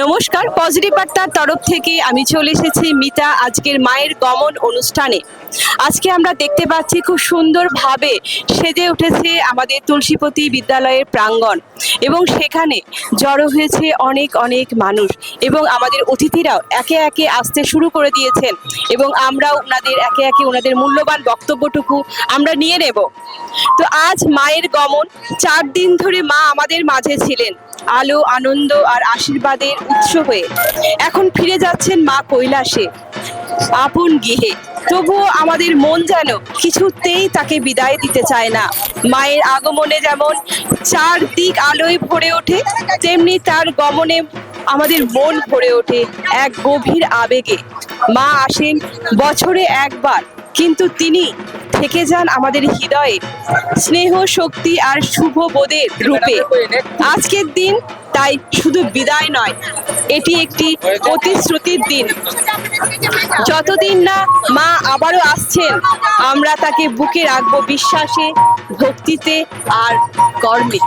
নমস্কার, পজিটিভ বার্তার তরফ থেকে আমি চলে এসেছি মিতা আজকের মায়ের গমন অনুষ্ঠানে। আজকে আমরা দেখতে পাচ্ছি খুব সুন্দরভাবে সেজে উঠেছে আমাদের তুলসীপতি বিদ্যালয়ের প্রাঙ্গণ এবং সেখানে জড়ো হয়েছে অনেক অনেক মানুষ এবং আমাদের অতিথিরাও একে একে আসতে শুরু করে দিয়েছেন এবং আমরাও ওনাদের একে একে ওনাদের মূল্যবান বক্তব্যটুকু আমরা নিয়ে নেব। তো আজ মায়ের গমন, 4 দিন ধরে মা আমাদের মাঝে ছিলেন আলো, আনন্দ আর আশীর্বাদের উৎস হয়ে। এখন ফিরে যাচ্ছেন মা কৈলাসে আপন গৃহে। তবুও আমাদের মন যেন কিছুতেই তাকে বিদায় দিতে চায় না। মায়ের আগমনে যেমন চারদিক আলোয় ভরে ওঠে, তেমনি তার গমনে আমাদের মন ভরে ওঠে এক গভীর আবেগে। মা আসেন বছরে একবার, কিন্তু তিনি থেকে যান আমাদের হৃদয়ে স্নেহ, শক্তি আর শুভ বোধের রূপে। আজকের দিন তাই শুধু বিদায় নয়, এটি একটি প্রতিশ্রুতির দিন। যতদিন না মা আবারও আসছেন, আমরা তাকে বুকে রাখবো বিশ্বাসে, ভক্তিতে আর কর্মে।